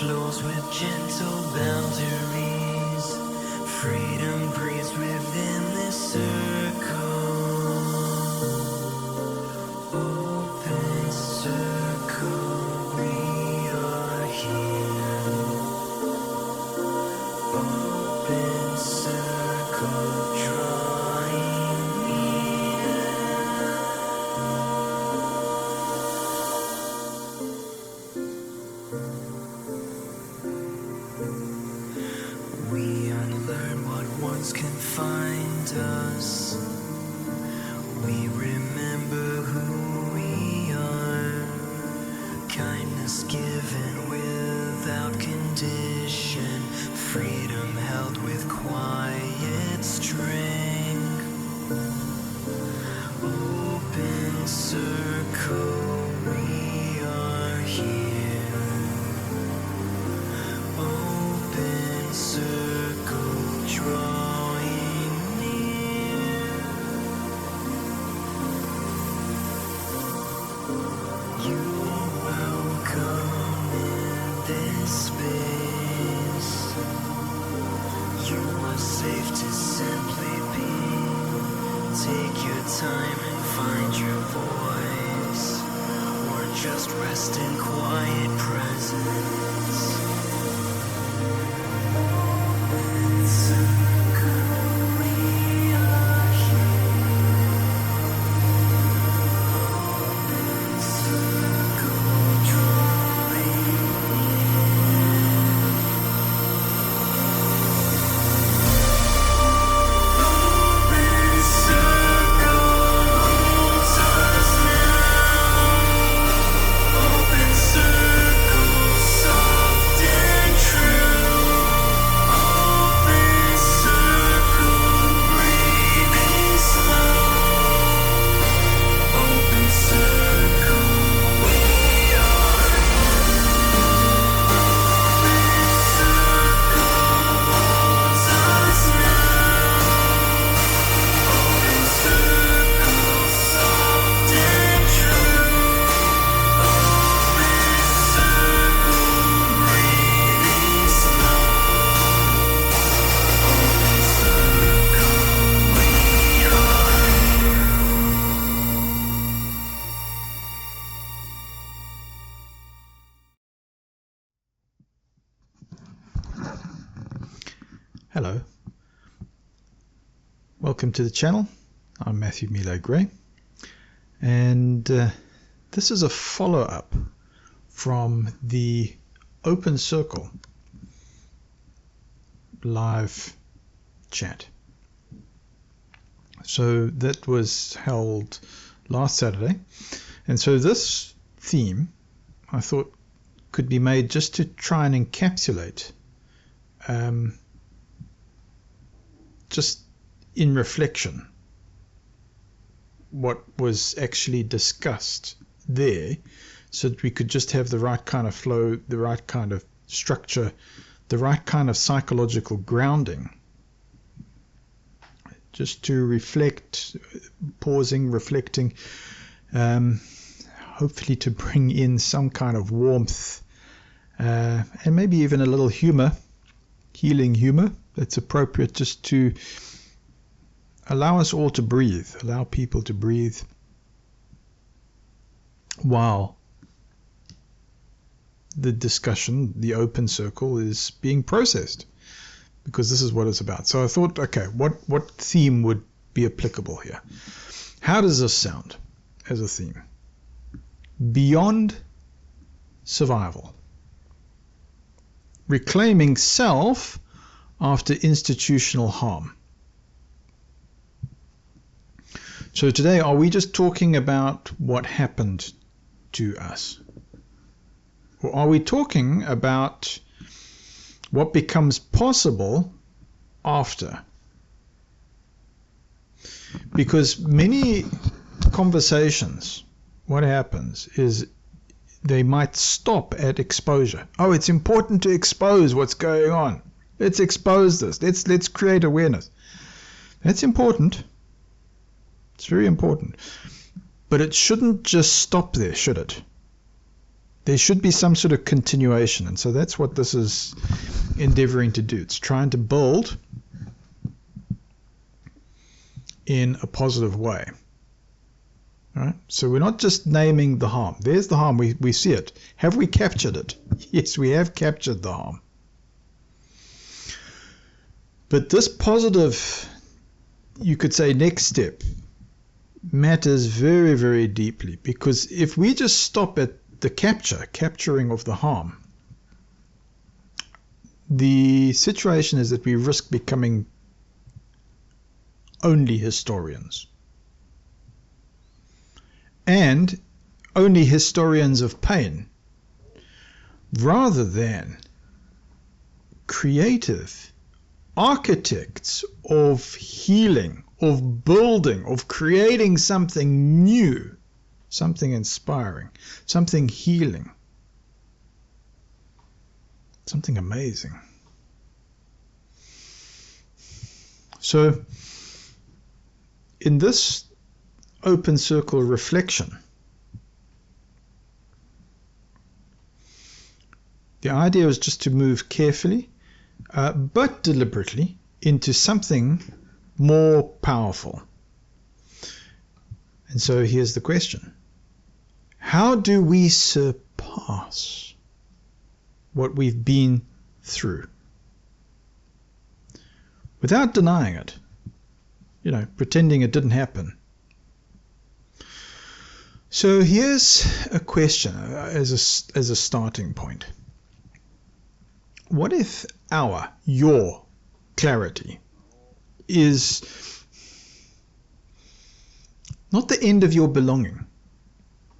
flows with gentle boundaries. Freedom breathes within this circle. Open circle, we are here. Open circle, drawing near. We unlearn what once confined us. We remember who we are. Kindness given without condition. Freedom held with quiet strength. Open circle, we are here. Open circle, drawing near. You are welcome in this space. You are safe to simply be. Take your time and find your voice, or just rest in quiet presence. Open circle, we are here. Open circle, drawing Open circle, holds us now. Open circle, soft and true. Open circle, breathing slow. Open circle, we are. Open circle, holds us now. Open circle, soft and true. Open circle, breathing slow. Open circle, we are. Hello, welcome to the channel. I'm Matthew Millais Gray, and this is a follow-up from the Open Circle live chat. So that was held last Saturday, and so this theme I thought could be made just to try and encapsulate just in reflection what was actually discussed there, so that we could just have the right kind of flow, the right kind of structure, the right kind of psychological grounding, just to reflect, pausing, reflecting, hopefully to bring in some kind of warmth, and maybe even a little humor, healing humor that's appropriate, just to allow us all to breathe, allow people to breathe while the discussion, the open circle, is being processed, because this is what it's about. So I thought, okay, what theme would be applicable here? How does this sound as a theme? Beyond survival. Reclaiming self after institutional harm. So today, are we just talking about what happened to us? Or are we talking about what becomes possible after? Because many conversations, what happens is they might stop at exposure. Oh, it's important to expose what's going on. Let's expose this. Let's create awareness. That's important. It's very important. But it shouldn't just stop there, should it? There should be some sort of continuation. And so that's what this is endeavoring to do. It's trying to build in a positive way. All right? So we're not just naming the harm. There's the harm. We see it. Have we captured it? Yes, we have captured the harm. But this positive, you could say, next step matters very, very deeply, because if we just stop at the capturing of the harm, the situation is that we risk becoming only historians, and only historians of pain, rather than creative architects of healing, of building, of creating something new, something inspiring, something healing, something amazing. So in this open circle reflection, the idea is just to move carefully but deliberately into something more powerful. And so here's the question. How do we surpass what we've been through without denying it? You know, pretending it didn't happen. So here's a question as a starting point. What if your clarity is not the end of your belonging,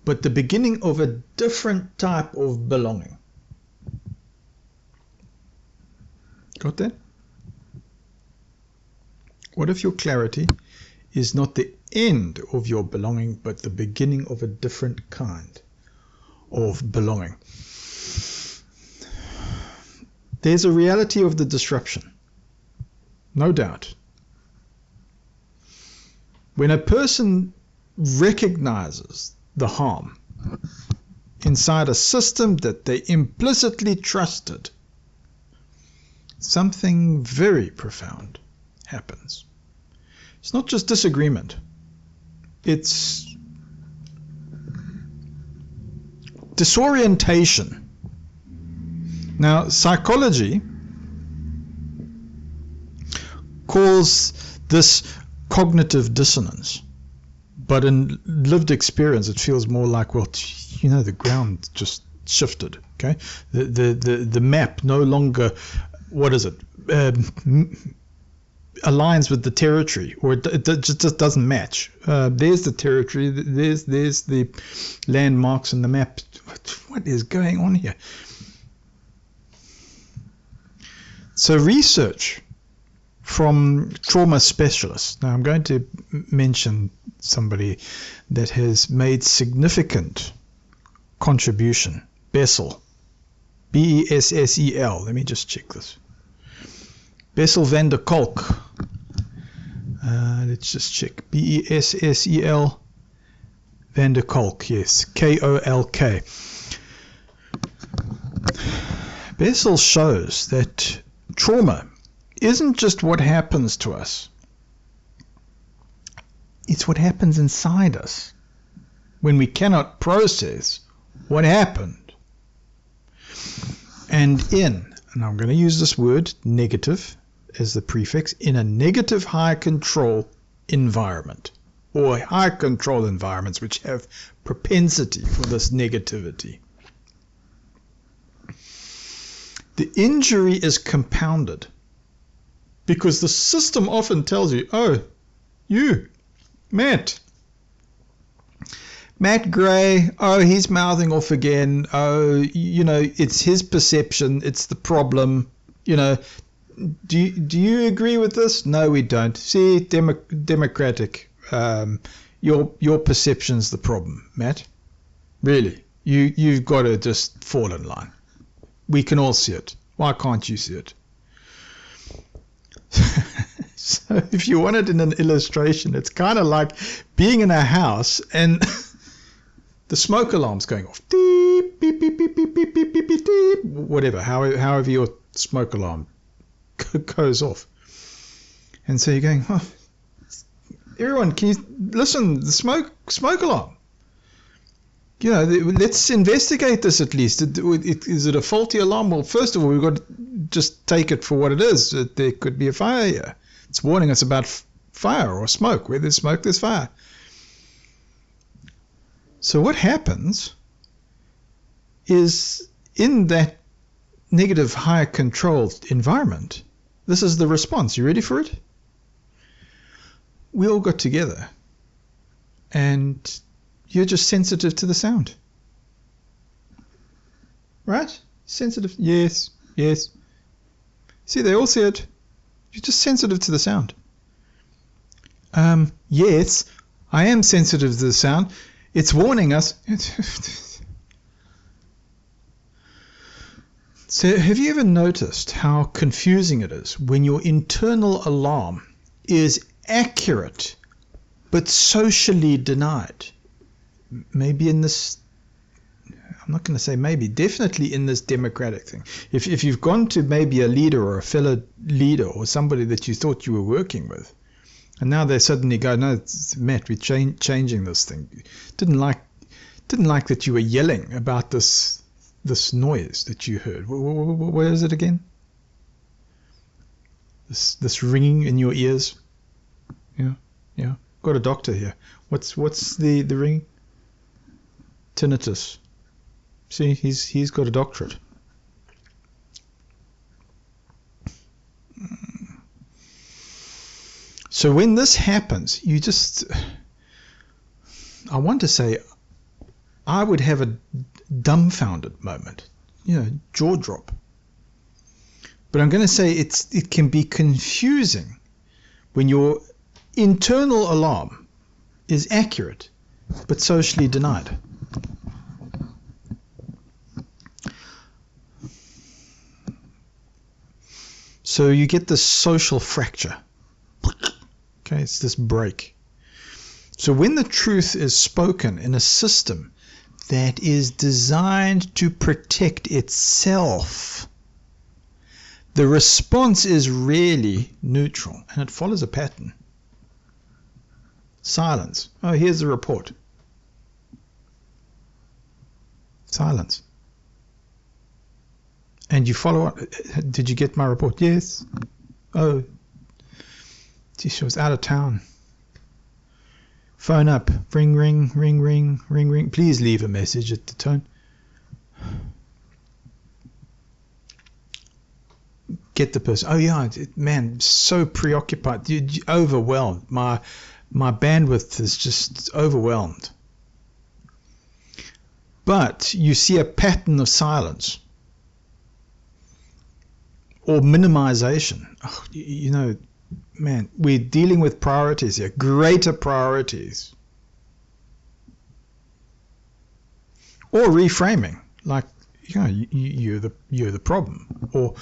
but the beginning of a different type of belonging? Got that? What if your clarity is not the end of your belonging, but the beginning of a different kind of belonging? There's a reality of the disruption, no doubt. When a person recognizes the harm inside a system that they implicitly trusted, something very profound happens. It's not just disagreement. It's disorientation. Now, psychology calls this cognitive dissonance, but in lived experience, it feels more like, well, you know, the ground just shifted. Okay, the map no longer, what is it, aligns with the territory, or it just doesn't match. There's the territory. There's the landmarks in the map. What is going on here? So research from trauma specialists. Now I'm going to mention somebody that has made significant contribution. Bessel. Bessel. Let me just check this. Bessel van der Kolk. Let's just check. Bessel van der Kolk. Yes. Kolk. Bessel shows that trauma isn't just what happens to us. It's what happens inside us when we cannot process what happened. And I'm going to use this word, negative, as the prefix, in a negative high control environment, or high control environments which have propensity for this negativity, the injury is compounded because the system often tells you, oh, you, Matt Gray, oh, he's mouthing off again. Oh, you know, it's his perception. It's the problem. You know, do you agree with this? No, we don't. See, democratic. Your perception's the problem, Matt. Really, you've got to just fall in line. We can all see it. Why can't you see it? So if you want it in an illustration, it's kind of like being in a house and the smoke alarm's going off. Beep, beep, beep, beep, beep, beep, beep, beep, whatever, however your smoke alarm goes off. And so you're going, oh, everyone, can you listen, the smoke alarm. You know, let's investigate this at least. Is it a faulty alarm? Well, first of all, we've got to just take it for what it is. There could be a fire here. It's warning us about fire or smoke. Where there's smoke, there's fire. So what happens is in that negative, higher controlled environment, this is the response. You ready for it? We all got together and you're just sensitive to the sound. Right? Sensitive. Yes. Yes. See, they all said, you're just sensitive to the sound. Yes, I am sensitive to the sound. It's warning us. So have you ever noticed how confusing it is when your internal alarm is accurate but socially denied? Maybe in this, I'm not going to say maybe, definitely in this democratic thing. If you've gone to maybe a leader or a fellow leader or somebody that you thought you were working with, and now they suddenly go, no, Matt, we're changing this thing. Didn't like that you were yelling about this noise that you heard. Where is it again? This ringing in your ears. Yeah. Got a doctor here. What's the ring? Tinnitus. See, he's got a doctorate. So when this happens, I want to say, I would have a dumbfounded moment, jaw drop. But I'm going to say it can be confusing when your internal alarm is accurate but socially denied. So you get this social fracture. Okay, it's this break. So when the truth is spoken in a system that is designed to protect itself, the response is rarely neutral, and it follows a pattern. Silence. Oh, here's the report. Silence. And you follow up. Did you get my report? Yes. Oh, gee, she was out of town. Phone up. Ring, ring, ring, ring, ring, ring. Please leave a message at the tone. Get the person. Oh yeah, man, so preoccupied, overwhelmed. My bandwidth is just overwhelmed. But you see a pattern of silence or minimization. Oh, man, we're dealing with priorities here, greater priorities. Or reframing, like, you're the problem. Or,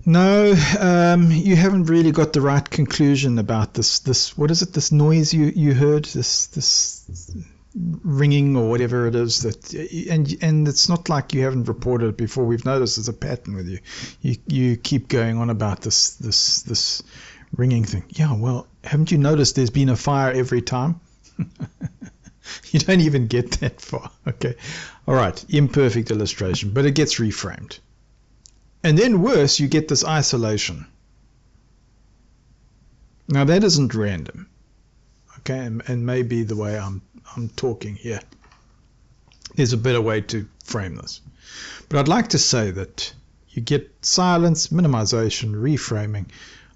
no, you haven't really got the right conclusion about this, what is it, this noise you heard, this ringing or whatever it is, and it's not like you haven't reported it before. We've noticed there's a pattern with you. You keep going on about this ringing thing. Yeah, well, haven't you noticed there's been a fire every time? You don't even get that far. Okay, all right, imperfect illustration, but it gets reframed. And then worse, you get this isolation. Now that isn't random. Okay, and maybe the way I'm talking here, there's a better way to frame this. But I'd like to say that you get silence, minimization, reframing,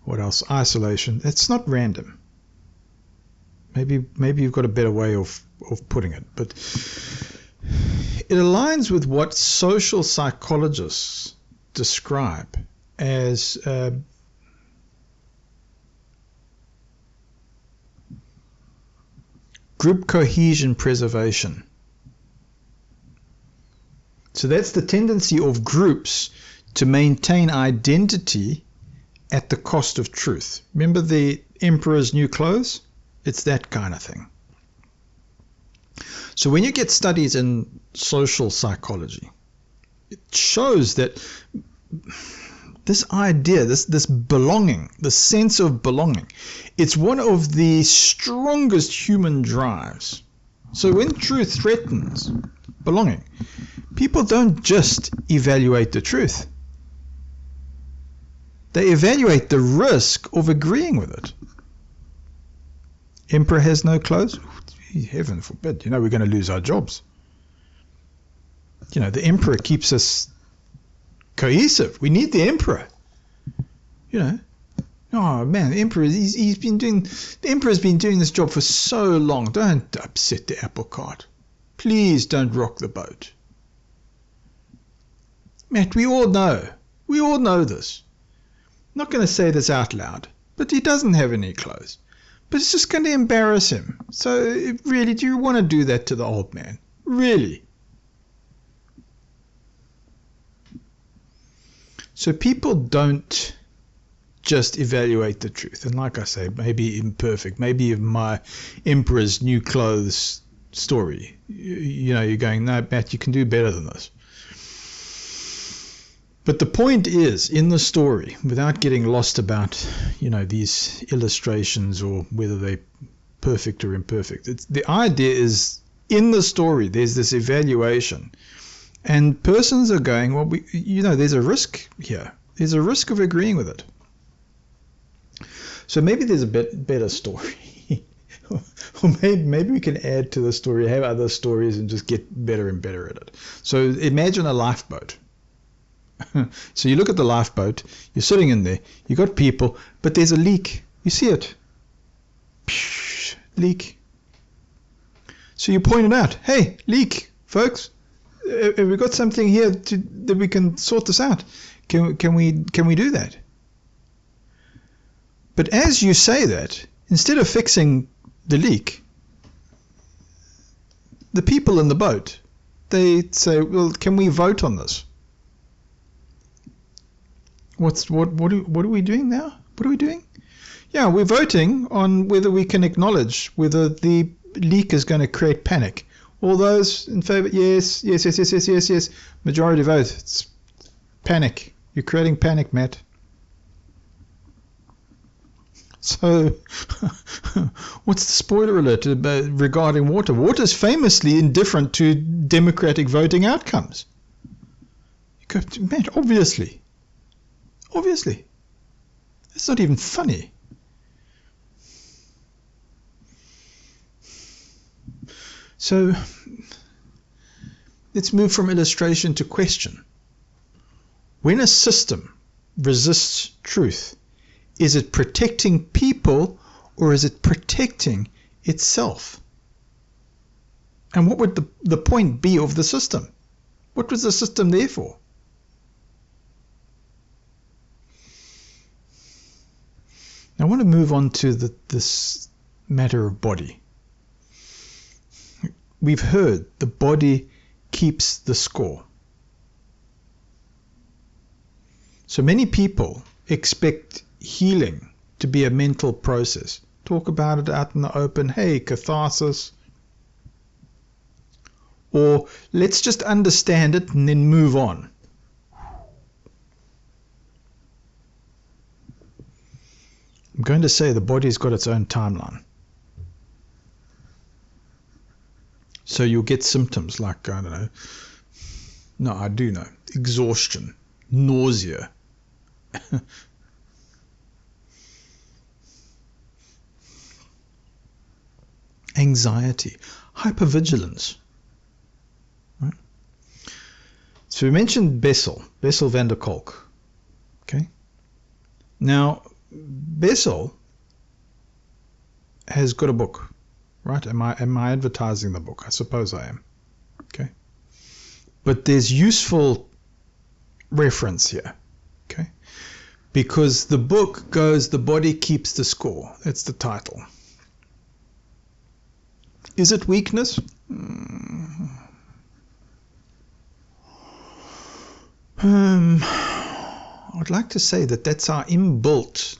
what else? Isolation. It's not random. Maybe you've got a better way of putting it, but it aligns with what social psychologists describe as group cohesion preservation. So that's the tendency of groups to maintain identity at the cost of truth. Remember the emperor's new clothes? It's that kind of thing. So when you get studies in social psychology, it shows that this idea, this belonging, the sense of belonging, it's one of the strongest human drives. So when truth threatens belonging, people don't just evaluate the truth. They evaluate the risk of agreeing with it. Emperor has no clothes? Heaven forbid. We're going to lose our jobs. The emperor keeps us cohesive. We need the emperor. Oh man, the emperor, the emperor's been doing this job for so long. Don't upset the apple cart. Please don't rock the boat. Matt, we all know this. I'm not going to say this out loud, but he doesn't have any clothes. But it's just going to embarrass him. So really, do you want to do that to the old man? Really? So people don't just evaluate the truth. And like I say, maybe imperfect, maybe my emperor's new clothes story. You're going, no, Matt, you can do better than this. But the point is, in the story, without getting lost about, these illustrations or whether they're perfect or imperfect, the idea is, in the story, there's this evaluation. And persons are going, well, there's a risk here. There's a risk of agreeing with it. So maybe there's a better story. Or maybe we can add to the story, have other stories, and just get better and better at it. So imagine a lifeboat. So you look at the lifeboat, you're sitting in there, you got people, but there's a leak. You see it. Psh, leak. So you point it out. Hey, leak, folks. Have we got something here that we can sort this out? Can we do that? But as you say that, instead of fixing the leak, the people in the boat, they say, well, can we vote on this? What are we doing now? What are we doing? Yeah, we're voting on whether we can acknowledge whether the leak is going to create panic. All those in favour, yes. Majority vote. It's panic. You're creating panic, Matt. So, what's the spoiler alert regarding water? Water is famously indifferent to democratic voting outcomes. You go, Matt, obviously. It's not even funny. So let's move from illustration to question. When a system resists truth, is it protecting people or is it protecting itself? And what would the point be of the system? What was the system there for? I want to move on to this matter of body. We've heard the body keeps the score. So many people expect healing to be a mental process. Talk about it out in the open. Hey, catharsis. Or let's just understand it and then move on. I'm going to say the body's got its own timeline. So you'll get symptoms like, I don't know, no, I do know, exhaustion, nausea, anxiety, hypervigilance. Right? So we mentioned Bessel van der Kolk. Okay. Now, Bessel has got a book, right? Am I advertising the book? I suppose I am. Okay. But there's useful reference here. Okay. Because the book goes, The Body Keeps the Score. That's the title. Is it weakness? I'd like to say that that's our inbuilt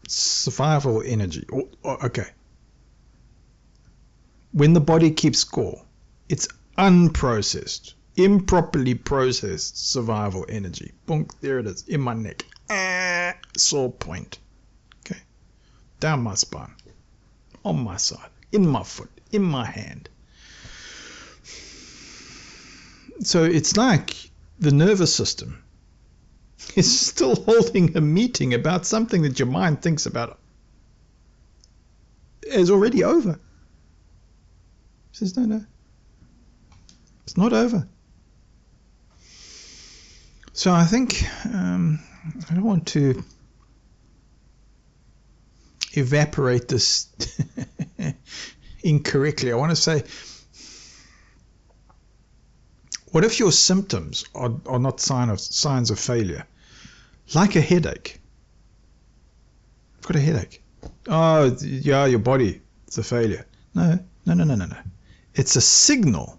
survival energy. Okay. when the body keeps score, it's unprocessed, improperly processed survival energy. Boom, there it is, in my neck. Sore point. Okay. Down my spine. On my side. In my foot. In my hand. So it's like the nervous system is still holding a meeting about something that your mind thinks about is already over. He says, no, it's not over. So I think I don't want to evaporate this incorrectly. I want to say, what if your symptoms are not signs of failure? Like a headache. I've got a headache. Oh, yeah, your body, it's a failure. No. It's a signal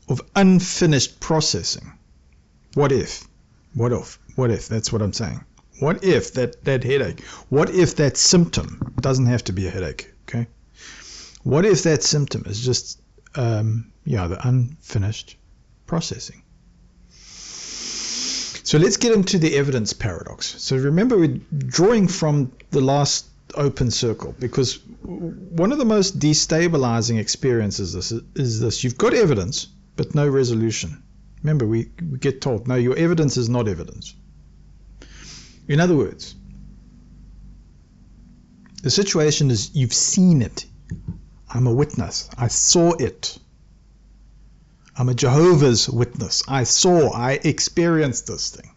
of unfinished processing. What if? That's what I'm saying. What if that headache? What if that symptom doesn't have to be a headache? Okay. What if that symptom is just the unfinished processing? So let's get into the evidence paradox. So remember, we're drawing from the last open circle, because one of the most destabilizing experiences is this. You've got evidence, but no resolution. Remember, we get told, no, your evidence is not evidence. In other words, the situation is you've seen it. I'm a witness. I saw it. I'm a Jehovah's Witness. I experienced this thing.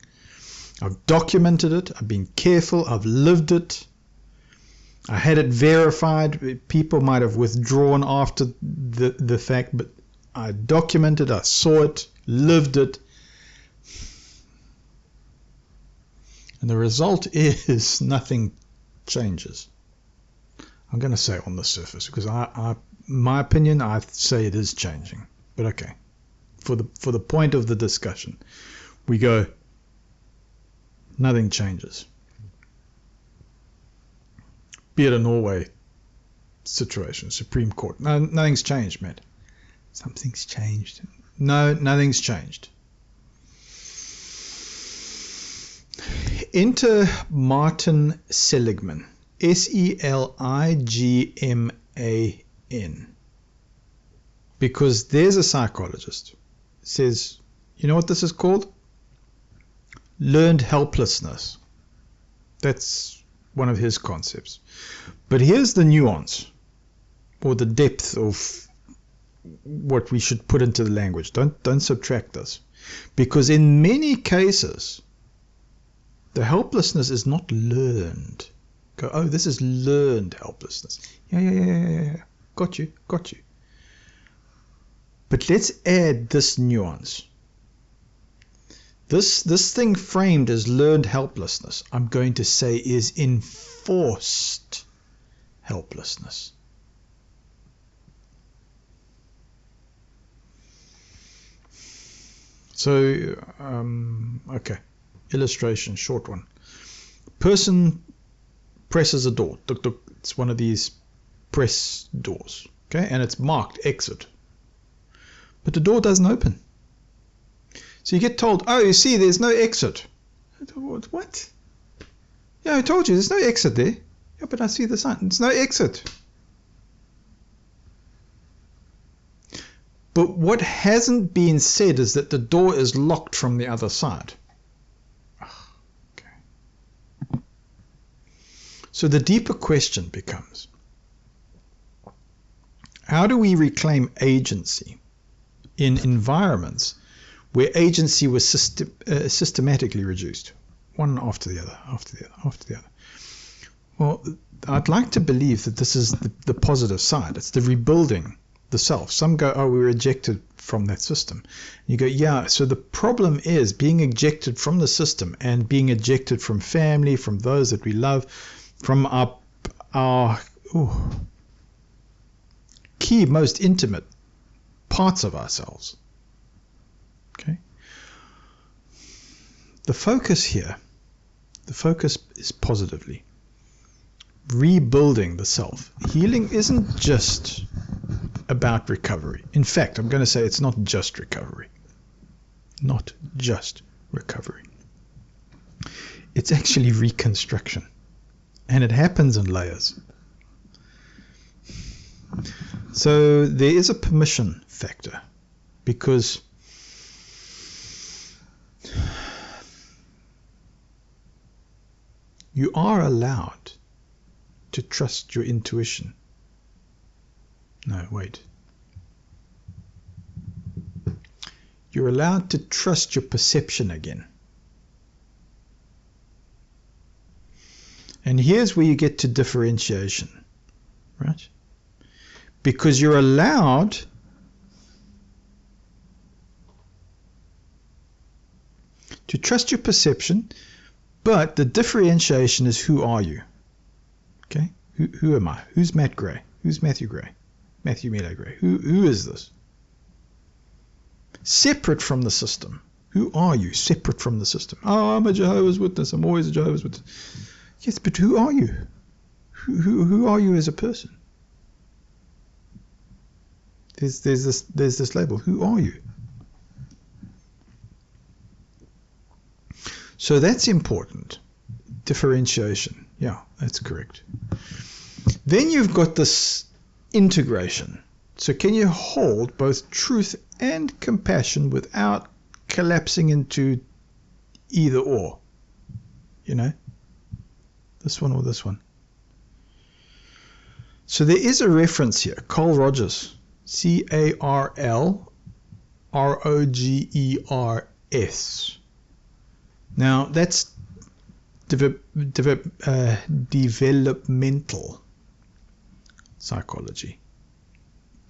I've documented it. I've been careful. I've lived it. I had it verified. People might have withdrawn after the fact, but I documented, I saw it, lived it. And the result is nothing changes. I'm going to say on the surface, because my opinion, I say it is changing. But okay, for the point of the discussion, we go, nothing changes. Be it a Norway situation, Supreme Court. No, nothing's changed, Matt. Something's changed. No, nothing's changed. Enter Martin Seligman. Seligman. Because there's a psychologist. Says, you know what this is called? Learned helplessness. That's one of his concepts. But here's the nuance, or the depth of what we should put into the language. Don't subtract this. Because in many cases, the helplessness is not learned. Go, oh, this is learned helplessness. Yeah. Got you. But let's add this nuance. This thing framed as learned helplessness, I'm going to say, is enforced helplessness. So, okay, illustration, short one. Person presses a door. It's one of these press doors, okay, and it's marked exit. But the door doesn't open. So you get told, oh, you see, there's no exit. What? Yeah, I told you, there's no exit there. Yeah, but I see the sign. There's no exit. But what hasn't been said is that the door is locked from the other side. Okay. So the deeper question becomes, how do we reclaim agency in environments where agency was systematically reduced, one after the other. Well, I'd like to believe that this is the positive side. It's the rebuilding the self. Some go, oh, we're ejected from that system. You go, yeah, so the problem is being ejected from the system and being ejected from family, from those that we love, from our key, most intimate parts of ourselves. Okay. The focus here, is positively rebuilding the self. Healing isn't just about recovery. In fact, I'm going to say it's not just recovery. Not just recovery. It's actually reconstruction. And it happens in layers. So there is a permission factor, because you are allowed to trust your intuition. No, wait. You're allowed to trust your perception again. And here's where you get to differentiation, right? Because you're allowed to trust your perception, but the differentiation is, who are you? Okay? Who am I? Who's Matt Gray? Who's Matthew Gray? Matthew Millais Gray. Who is this? Separate from the system. Who are you? Separate from the system. Oh, I'm a Jehovah's Witness. I'm always a Jehovah's Witness. Yes, but who are you? Who are you as a person? There's this label. Who are you? So that's important. Differentiation. Yeah, that's correct. Then you've got this integration. So can you hold both truth and compassion without collapsing into either or? You know? This one or this one. So there is a reference here. Carl Rogers. CarlRogers. Now that's developmental psychology.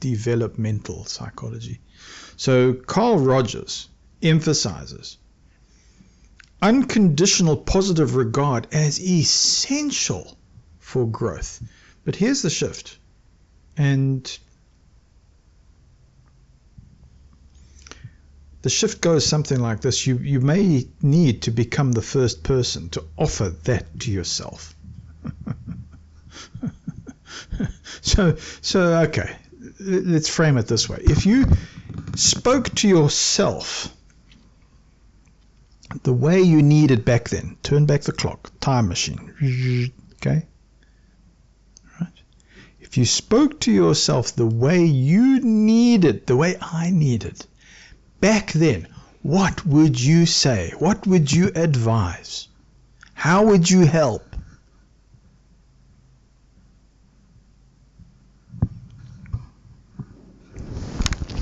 Developmental psychology. So Carl Rogers emphasizes unconditional positive regard as essential for growth. But here's the shift. And the shift goes something like this. You may need to become the first person to offer that to yourself. So okay, let's frame it this way. If you spoke to yourself the way you needed back then, turn back the clock, time machine, okay? Right? If you spoke to yourself the way you needed, the way I needed, back then, what would you say? What would you advise? How would you help?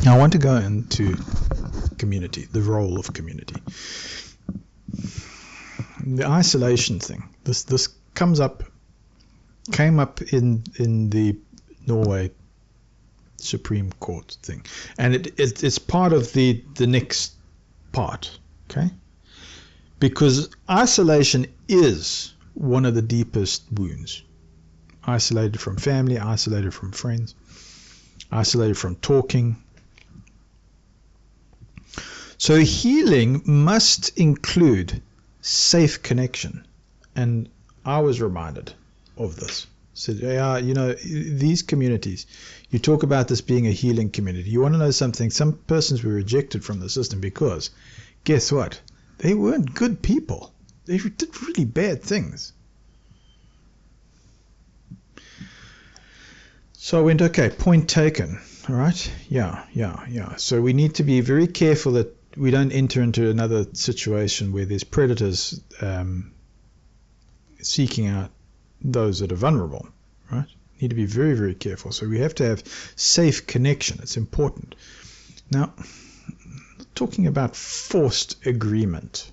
Now I want to go into community, the role of community. The isolation thing. This came up in the Norway Supreme Court thing, and it's part of the next part, okay? Because isolation is one of the deepest wounds. Isolated from family, isolated from friends, isolated from talking. So healing must include safe connection, and I was reminded of this. So, these communities, you talk about this being a healing community. You want to know something? Some persons were rejected from the system because, guess what? They weren't good people. They did really bad things. So I went, okay, point taken. All right? Yeah. So we need to be very careful that we don't enter into another situation where there's predators seeking out those that are vulnerable, right? Need to be very, very careful. So we have to have safe connection. It's important. Now, talking about forced agreement,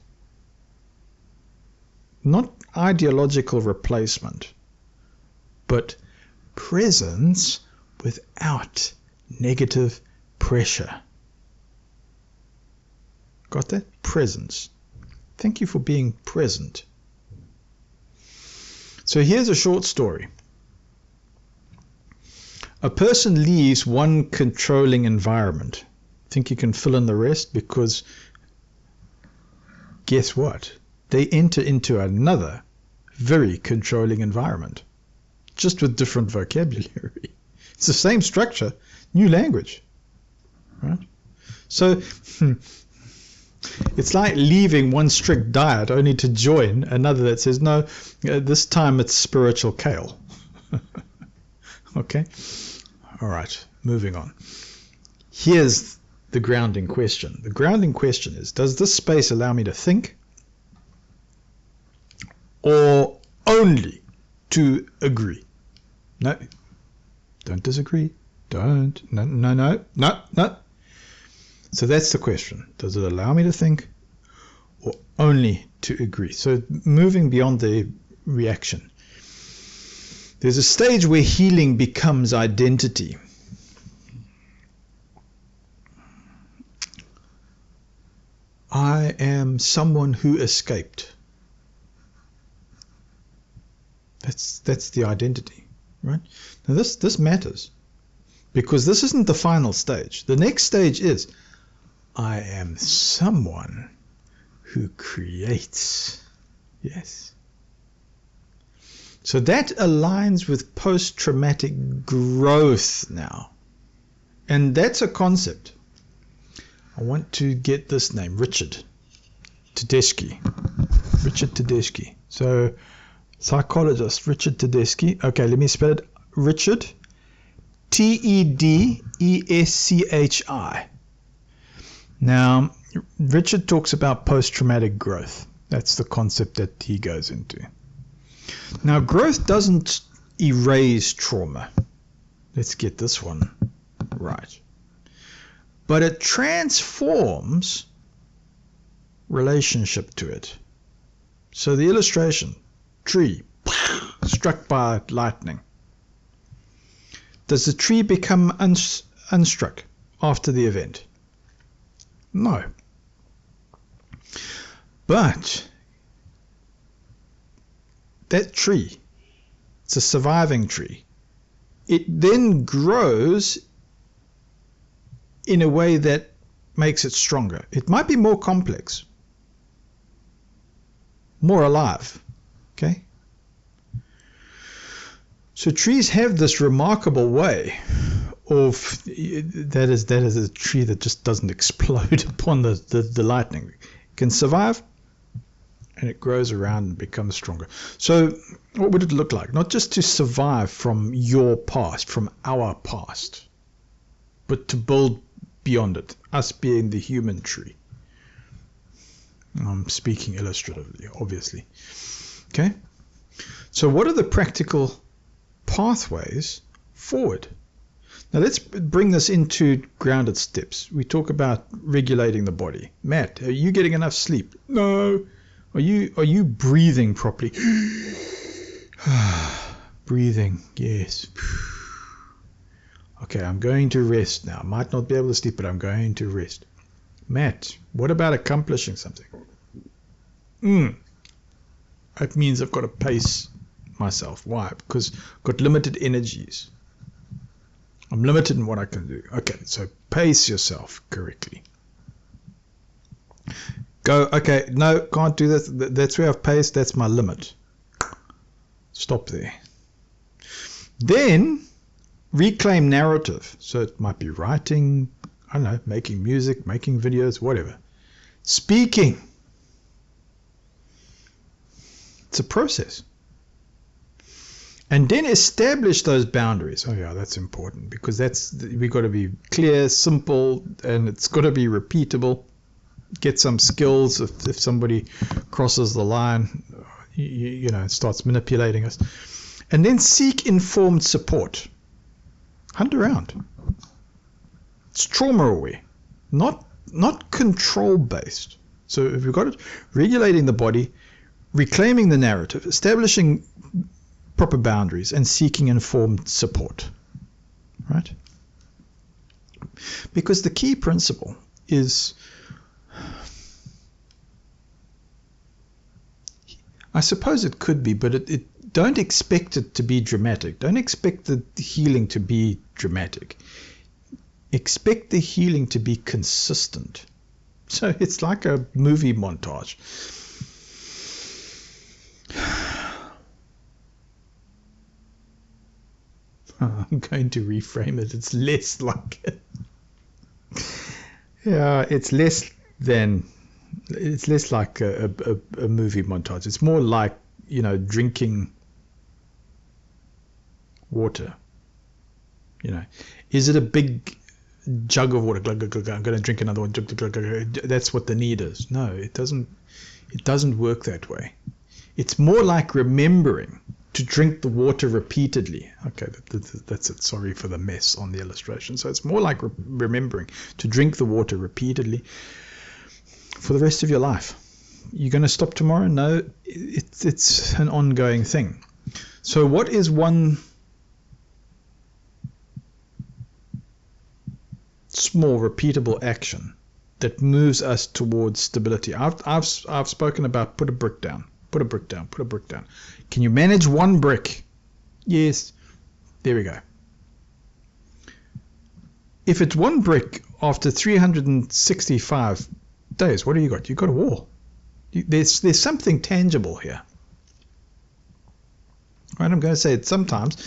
not ideological replacement, but presence without negative pressure. Got that? Presence. Thank you for being present. So here's a short story. A person leaves one controlling environment. Think you can fill in the rest? Because guess what? They enter into another very controlling environment, just with different vocabulary. It's the same structure, New language, right? So it's like leaving one strict diet only to join another that says, no, this time it's spiritual kale. Okay? All right, moving on. Here's the grounding question. The grounding question is, does this space allow me to think or only to agree? No, don't disagree. Don't. No. So that's the question. Does it allow me to think or only to agree? So moving beyond the reaction. There's a stage where healing becomes identity. I am someone who escaped. That's the identity, right? Now this matters because this isn't the final stage. The next stage is I am someone who creates. Yes. So that aligns with post-traumatic growth now. And that's a concept. I want to get this name, Richard Tedeschi. Richard Tedeschi. So psychologist Richard Tedeschi. Okay, let me spell it. Richard Tedeschi. Now, Richard talks about post-traumatic growth. That's the concept that he goes into. Now, growth doesn't erase trauma. Let's get this one right. But it transforms relationship to it. So the illustration, tree struck by lightning. Does the tree become unstruck after the event? No. But that tree, it's a surviving tree. It then grows in a way that makes it stronger. It might be more complex, more alive. Okay? So trees have this remarkable way of that is a tree that just doesn't explode upon the lightning. It can survive and it grows around and becomes stronger. So what would it look like? Not just to survive from your past, from our past, but to build beyond it, us being the human tree. I'm speaking illustratively, obviously. Okay? So what are the practical pathways forward? Now let's bring this into grounded steps. We talk about regulating the body. Matt, are you getting enough sleep? No. Are you breathing properly? Breathing, yes. Okay, I'm going to rest now. I might not be able to sleep, but I'm going to rest. Matt, what about accomplishing something? That means I've got to pace myself. Why? Because I've got limited energies. I'm limited in what I can do. Okay, so pace yourself correctly. Go, okay, no, can't do this. That's where I've paced. That's my limit. Stop there. Then reclaim narrative. So it might be writing, I don't know, making music, making videos, whatever. Speaking. It's a process. And then establish those boundaries. Oh yeah, that's important because we've got to be clear, simple, and it's got to be repeatable. Get some skills if somebody crosses the line, starts manipulating us. And then seek informed support. Hunt around. It's trauma aware, not control based. So if we've got it, regulating the body, reclaiming the narrative, establishing proper boundaries, and seeking informed support. Right? Because the key principle is, I suppose it could be, but it don't expect it to be dramatic. Don't expect the healing to be dramatic. Expect the healing to be consistent. So it's like a movie montage. I'm going to reframe it. It's less like it's less like a movie montage. It's more like, drinking water. Is it a big jug of water? Glug, glug, glug, I'm going to drink another one. Glug, glug, glug, glug. That's what the need is. No, it doesn't work that way. It's more like remembering to drink the water repeatedly. Okay, that's it. Sorry for the mess on the illustration. So it's more like remembering to drink the water repeatedly for the rest of your life. You're going to stop tomorrow? No, it's an ongoing thing. So what is one small repeatable action that moves us towards stability? I've spoken about put a brick down. Put a brick down. Put a brick down. Can you manage one brick? Yes. There we go. If it's one brick after 365 days, what do you got? You got a wall. There's something tangible here. Right? I'm going to say it sometimes.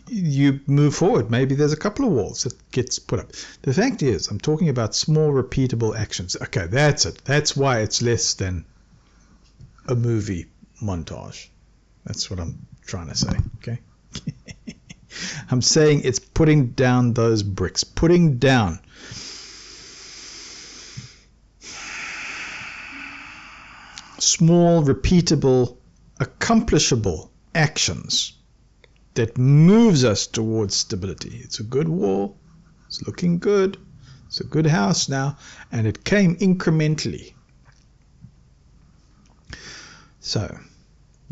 You move forward, maybe there's a couple of walls that gets put up. The fact is, I'm talking about small repeatable actions. Okay, that's it. That's why it's less than a movie montage. That's what I'm trying to say. Okay. I'm saying it's putting down those bricks, putting down small, repeatable, accomplishable actions that moves us towards stability. It's a good wall. It's looking good. It's a good house now. And it came incrementally. So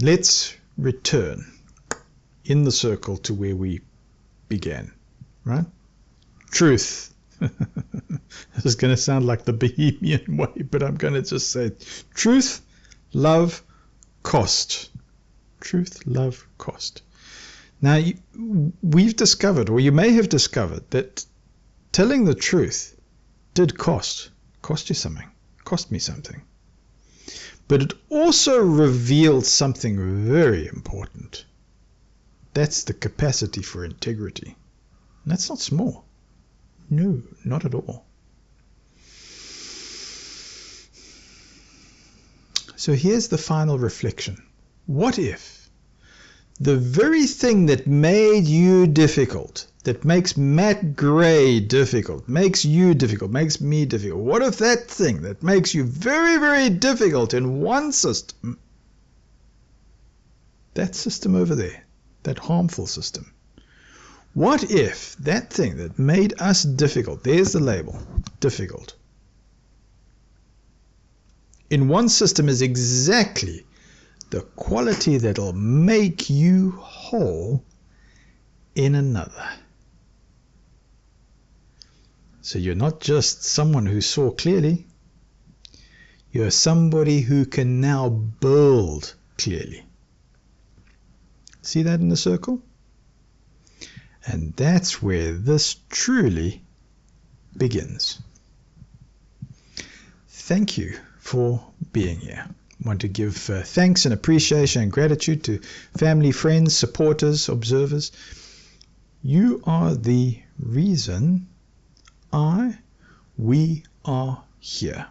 let's return in the circle to where we began, right? Truth. This is going to sound like the Bohemian way, but I'm going to just say truth, love, cost. Truth, love, cost. Now, we've discovered, or you may have discovered, that telling the truth did cost you something, cost me something. But it also revealed something very important. That's the capacity for integrity. And that's not small. No, not at all. So here's the final reflection. What if the very thing that made you difficult, that makes Matt Gray difficult, makes you difficult, makes me difficult, what if that thing that makes you very, very difficult in one system, that system over there, that harmful system, what if that thing that made us difficult, there's the label, difficult, in one system is exactly the quality that'll make you whole in another. So you're not just someone who saw clearly. You're somebody who can now build clearly. See that in the circle? And that's where this truly begins. Thank you for being here. I want to give thanks and appreciation and gratitude to family, friends, supporters, observers. You are the reason we are here.